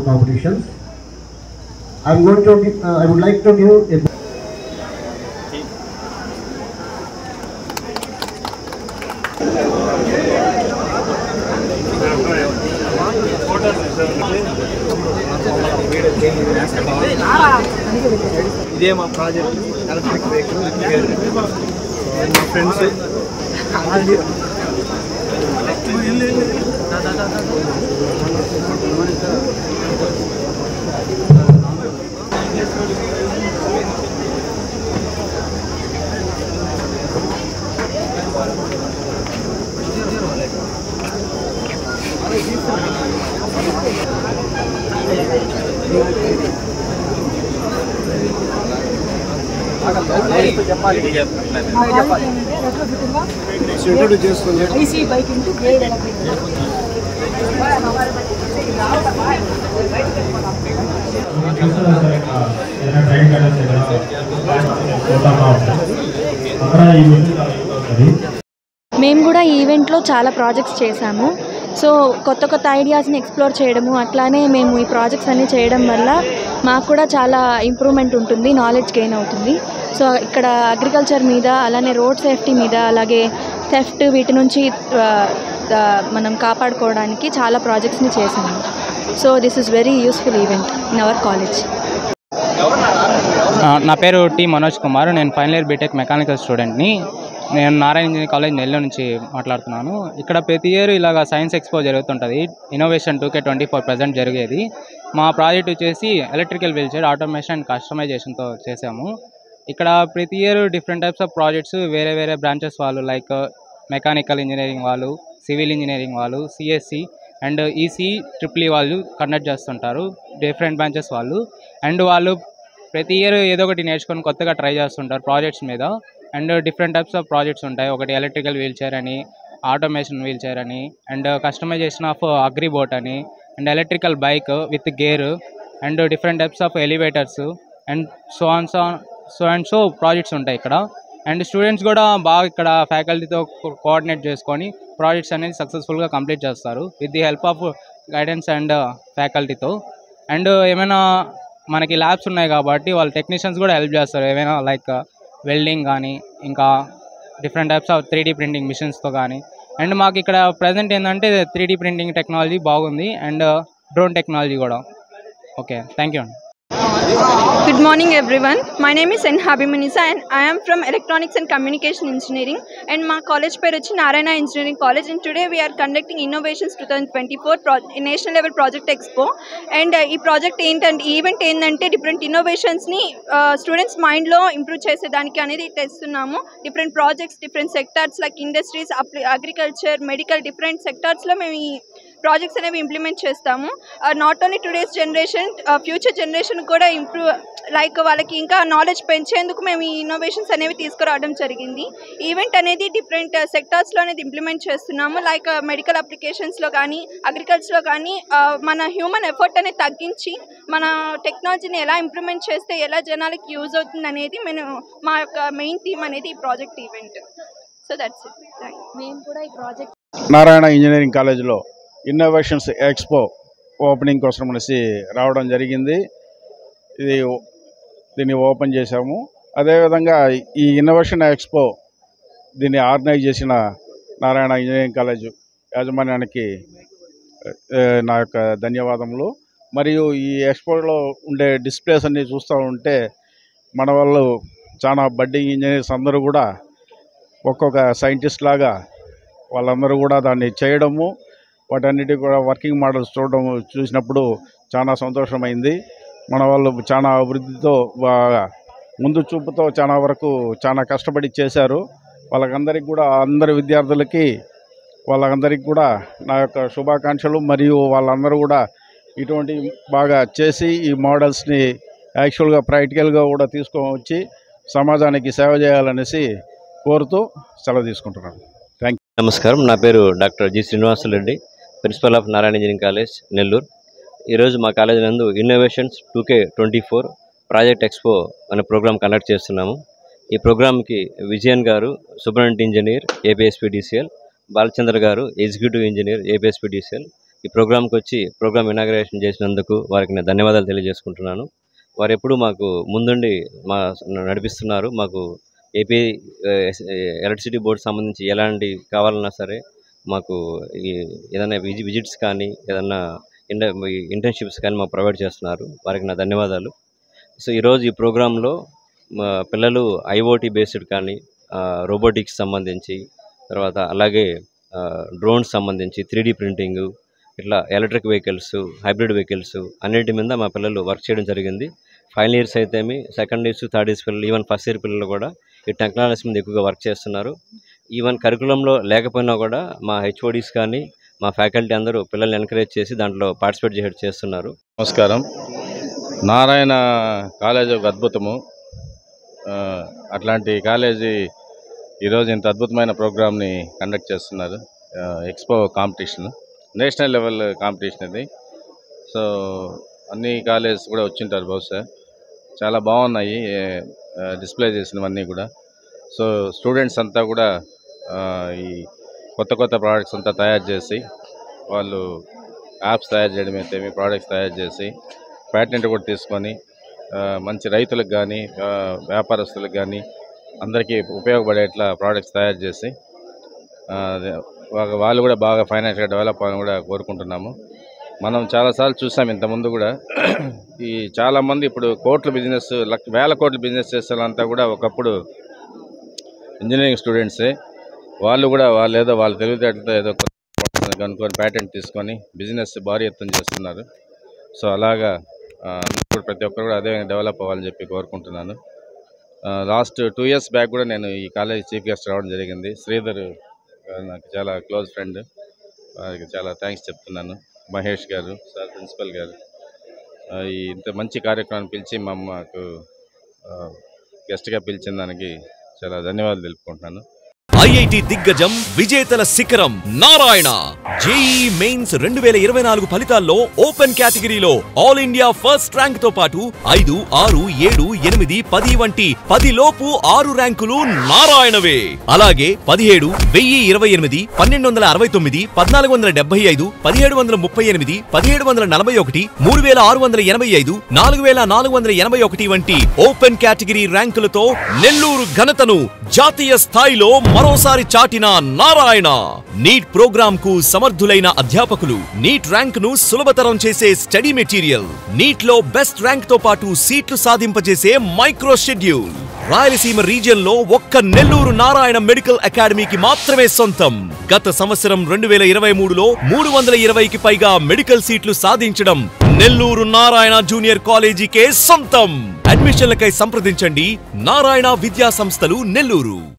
Competitions. I would like to give a ఇదే మా project electric vehicle మా friends మేము కూడా ఈ ఈవెంట్లో చాలా ప్రాజెక్ట్స్ చేశాము. సో కొత్త కొత్త ఐడియాస్ని ఎక్స్ప్లోర్ చేయడము, అట్లానే మేము ఈ ప్రాజెక్ట్స్ అన్నీ చేయడం వల్ల మాకు కూడా చాలా ఇంప్రూవ్మెంట్ ఉంటుంది, నాలెడ్జ్ గెయిన్ అవుతుంది. సో ఇక్కడ అగ్రికల్చర్ మీద, అలానే రోడ్ సేఫ్టీ మీద, అలాగే థెఫ్ట్ వీటి నుంచి మనం కాపాడుకోవడానికి చాలా ప్రాజెక్ట్స్ని చేశాము. So this is very useful event in our college. నా పేరు టి మనోజ్ కుమార్. నేను ఫైనల్ ఇయర్ బీటెక్ మెకానికల్ స్టూడెంట్ని. నేను నారాయణ ఇంజనీరింగ్ కాలేజ్ నెల్లూరు నుంచి మాట్లాడుతున్నాను. ఇక్కడ ప్రతి ఇయర్ ఇలాగ సైన్స్ ఎక్స్పో జరుగుతుంటుంది. ఇన్నోవేషన్ 2K24 ప్రజెంట్ జరిగేది. మా ప్రాజెక్ట్ వచ్చేసి ఎలక్ట్రికల్ వీల్చైర్ ఆటోమేషన్ అండ్ కస్టమైజేషన్తో చేసాము. ఇక్కడ ప్రతి year different types of projects వేరే వేరే బ్రాంచెస్ వాళ్ళు, లైక్ మెకానికల్ ఇంజనీరింగ్ వాళ్ళు, సివిల్ ఇంజనీరింగ్ వాళ్ళు, సిఎస్సి అండ్ ఈసీ ట్రిపుల్ వాళ్ళు కండక్ట్ చేస్తుంటారు, డిఫరెంట్ బ్రాంచెస్ వాళ్ళు. అండ్ వాళ్ళు ప్రతి ఇయర్ ఏదో ఒకటి నేర్చుకొని కొత్తగా ట్రై చేస్తుంటారు ప్రాజెక్ట్స్ మీద. And different types of projects ఉంటాయి. ఒకటి ఎలక్ట్రికల్ వీల్చైర్ అని, ఆటోమేషన్ వీల్చైర్ అని, అండ్ కస్టమైజేషన్ ఆఫ్ అగ్రిబోట్ అని, and electrical bike with gear, and different types of elevators and so projects ఉంటాయి ఇక్కడ. అండ్ స్టూడెంట్స్ కూడా బాగా ఇక్కడ ఫ్యాకల్టీతో కోఆర్డినేట్ చేసుకొని ప్రాజెక్ట్స్ అనేది సక్సెస్ఫుల్గా కంప్లీట్ చేస్తారు with the help of guidance and ఫ్యాకల్టీతో. అండ్ ఏమైనా మనకి ల్యాబ్స్ ఉన్నాయి కాబట్టి వాళ్ళ టెక్నీషియన్స్ కూడా హెల్ప్ చేస్తారు, ఏమైనా లైక్ వెల్డింగ్ కానీ, ఇంకా different types of 3D printing మిషన్స్తో కానీ. అండ్ మాకు ఇక్కడ ప్రజెంట్ ఏంటంటే 3D ప్రింటింగ్ టెక్నాలజీ బాగుంది అండ్ డ్రోన్ టెక్నాలజీ కూడా. Okay, thank you. Good morning everyone. My name is N. Habimanisa and I am from Electronics and Communication Engineering and my college pair is Narayana Engineering College, and today we are conducting Innovations 2024 National Level Project Expo. And ee project ఏంటంటే event ఏంటంటే different ఇన్నోవేషన్స్ని students మైండ్లో improve చేసేదానికి అనేది తెస్తున్నాము. Different projects, different sectors like industries, agriculture, medical, different సెక్టార్స్లో మేము ఈ ప్రాజెక్ట్స్ అనేవి ఇంప్లిమెంట్ చేస్తాము. Not only today's generation, future generation కూడా ఇంప్రూవ్, లైక్ వాళ్ళకి ఇంకా నాలెడ్జ్ పెంచేందుకు మేము ఈ ఇన్నోవేషన్స్ అనేవి తీసుకురావడం జరిగింది. ఈవెంట్ అనేది డిఫరెంట్ సెక్టార్స్లో అనేది ఇంప్లిమెంట్ చేస్తున్నాము. లైక్ మెడికల్ అప్లికేషన్స్లో కానీ, అగ్రికల్చర్లో కానీ మన హ్యూమన్ ఎఫర్ట్ అనేది తగ్గించి మన టెక్నాలజీని ఎలా ఇంప్లిమెంట్ చేస్తే ఎలా జనాలకి యూజ్ అవుతుంది అనేది మా యొక్క మెయిన్ థీమ్ అనేది ఈ project event. So that's it. మేము కూడా ఈ ప్రాజెక్ట్ నారాయణ ఇంజనీరింగ్ కాలేజీలో ఇన్నోవేషన్స్ ఎక్స్పో ఓపెనింగ్ కోసం అనేసి రావడం జరిగింది. దీన్ని ఓపెన్ చేశాము. అదేవిధంగా ఈ ఇన్నోవేషన్ ఎక్స్పో దీన్ని ఆర్గనైజ్ చేసిన నారాయణ ఇంజనీరింగ్ కాలేజ్ యాజమాన్యానికి నా యొక్క ధన్యవాదములు. మరియు ఈ ఎక్స్పోలో ఉండే డిస్ప్లేస్ అన్నీ చూస్తూ ఉంటే మన వాళ్ళు చాలా బడ్డింగ్ ఇంజనీర్స్ అందరూ కూడా ఒక్కొక్క సైంటిస్ట్ లాగా వాళ్ళందరూ కూడా దాన్ని చేయడము, వాటన్నిటి కూడా వర్కింగ్ మోడల్స్ చూసినప్పుడు చాలా సంతోషమైంది. మన వాళ్ళు చాలా అభివృద్ధితో ముందు చూపుతో చాలా వరకు చాలా కష్టపడి చేశారు. వాళ్ళకందరికీ కూడా, అందరి విద్యార్థులకి వాళ్ళందరికీ కూడా నా యొక్క శుభాకాంక్షలు. మరియు వాళ్ళందరూ కూడా ఇటువంటి బాగా చేసి ఈ మోడల్స్ని యాక్చువల్గా ప్రాక్టికల్గా కూడా తీసుకొని వచ్చి సమాజానికి సేవ చేయాలనేసి కోరుతూ సెలవు తీసుకుంటున్నాను. Thank you. నమస్కారం, నా పేరు doctor G Srinivasula Reddy, principal of Narayana engineering college Nellore. ఈరోజు మా కాలేజ్ నందు ఇన్నోవేషన్స్ 2K24 ప్రాజెక్ట్ ఎక్స్పో అనే ప్రోగ్రామ్ కండక్ట్ చేస్తున్నాము. ఈ ప్రోగ్రామ్కి విజయన్ గారు సూపరింటెండెంట్ ఇంజనీర్ ఏపీఎస్పీడీసీఎల్, బాలచంద్ర గారు ఎగ్జిక్యూటివ్ ఇంజనీర్ ఏపీఎస్పీడీసీఎల్ ఈ ప్రోగ్రామ్కి వచ్చి ప్రోగ్రామ్ ఇనాగ్రేషన్ చేసినందుకు వారికి నేను ధన్యవాదాలు తెలియజేసుకుంటున్నాను. వారు ఎప్పుడు మాకు ముందుండి నడిపిస్తున్నారు. మాకు ఏపీ ఎలక్ట్రిసిటీ బోర్డు సంబంధించి ఎలాంటి కావాలన్నా సరే మాకు ఏదైనా విజిట్స్ కానీ ఏదన్నా ఇంటర్న్షిప్స్ కానీ మాకు ప్రొవైడ్ చేస్తున్నారు. వారికి నా ధన్యవాదాలు. సో ఈరోజు ఈ ప్రోగ్రాంలో మా పిల్లలు ఐఓటీ బేస్డ్ కానీ రోబోటిక్స్ సంబంధించి, తర్వాత అలాగే డ్రోన్స్ సంబంధించి 3D ప్రింటింగు, ఇట్లా ఎలక్ట్రిక్ వెహికల్స్, హైబ్రిడ్ వెహికల్స్ అన్నిటి మీద మా పిల్లలు వర్క్ చేయడం జరిగింది. ఫైనల్ ఇయర్స్ అయితేమి, సెకండ్ ఇయర్స్, థర్డ్ ఇయర్స్ పిల్లలు, ఈవెన్ ఫస్ట్ ఇయర్ పిల్లలు కూడా ఈ టెక్నాలజీ మీద ఎక్కువగా వర్క్ చేస్తున్నారు. ఈవెన్ కరికులంలో లేకపోయినా కూడా మా హెచ్ఓడీస్ కానీ మా ఫ్యాకల్టీ అందరూ పిల్లల్ని ఎంకరేజ్ చేసి దాంట్లో పార్టిసిపేట్ చేస్తున్నారు. నమస్కారం. నారాయణ కాలేజ్ ఒక అద్భుతము. అట్లాంటి కాలేజీ ఈరోజు ఇంత అద్భుతమైన ప్రోగ్రామ్ని కండక్ట్ చేస్తున్నారు. Expo competition, national level competition ఇది. సో అన్ని కాలేజెస్ కూడా వచ్చింటారు బహుశా. చాలా బాగున్నాయి డిస్ప్లే చేసినవన్నీ కూడా. సో స్టూడెంట్స్ అంతా కూడా ఈ కొత్త ప్రోడక్ట్స్ అంతా తయారు చేసి, వాళ్ళు యాప్స్ తయారు చేయడం అయితే ప్రోడక్ట్స్ తయారు చేసి ప్యాటెంట్ కూడా తీసుకొని మంచి రైతులకు కానీ వ్యాపారస్తులకు కానీ అందరికీ ఉపయోగపడేట్లా ప్రోడక్ట్స్ తయారు చేసి వాళ్ళు కూడా బాగా ఫైనాన్షియల్గా డెవలప్ అవ్వాలని కూడా కోరుకుంటున్నాము. మనం చాలాసార్లు చూసాం ఇంతకుముందు కూడా. ఈ చాలామంది ఇప్పుడు కోట్ల బిజినెస్, వేల కోట్ల బిజినెస్ చేసేవాళ్ళంతా కూడా ఒకప్పుడు ఇంజనీరింగ్ స్టూడెంట్సే. వాళ్ళు కూడా వాళ్ళ తెలివితేటలతో ఏదో కనుక్కొని ప్యాటెంట్ తీసుకొని బిజినెస్ భారీ ఎత్తున చేస్తున్నారు. సో అలాగా ఇప్పుడు ప్రతి ఒక్కరు కూడా అదే డెవలప్ అవ్వాలని చెప్పి కోరుకుంటున్నాను. లాస్ట్ 2 years బ్యాక్ కూడా నేను ఈ కాలేజ్ చీఫ్ గెస్ట్ రావడం జరిగింది. శ్రీధర్ నాకు చాలా క్లోజ్ ఫ్రెండ్, వారికి చాలా థ్యాంక్స్ చెప్తున్నాను. మహేష్ గారు, సార్ ప్రిన్సిపల్ గారు, ఇంత మంచి కార్యక్రమాన్ని పిలిచి మాకు గెస్ట్గా పిలిచిన దానికి చాలా ధన్యవాదాలు తెలుపుకుంటున్నాను. ఐఐటి దిగ్గజం విజేతల శిఖరం నారాయణ జేఈఈ మెయిన్స్ 2024 ఫలితాల్లో ఓపెన్ కేటగిరీలో ఆల్ ఇండియా ఫస్ట్ ర్యాంక్ తో పాటు 5, 6, 7, 8, 10 వంటి 10 లోపు 6 ర్యాంకులు నారాయణవే. అలాగే 17, 1028, 1269, 1475, 1738, 1741, 3685, 4481 వంటి ఓపెన్ కేటగిరీ ర్యాంకులతో నెల్లూరు ఘనతను జాతీయ స్థాయిలో మరోసారి చాటిన నారాయణ. నీట్ ప్రోగ్రామ్ కు సమర్థులైన అధ్యాపకులు, నీట్ ర్యాంక్ ను సులభతరం చేసే స్టడీ మెటీరియల్, నీట్ లో బెస్ట్ ర్యాంక్ తో పాటు సీట్లు సాధింపజేసే మైక్రో షెడ్యూల్ రాయలసీమ రీజియన్ లో ఒక్క నెల్లూరు నారాయణ మెడికల్ అకాడమీకి మాత్రమే సొంతం. గత సంవత్సరం 2023లో 320కి పైగా మెడికల్ సీట్లు సాధించడం నెల్లూరు నారాయణ జూనియర్ కాలేజీకే సొంతం. అడ్మిషన్లకై సంప్రదించండి నారాయణ విద్యా సంస్థలు నెల్లూరు.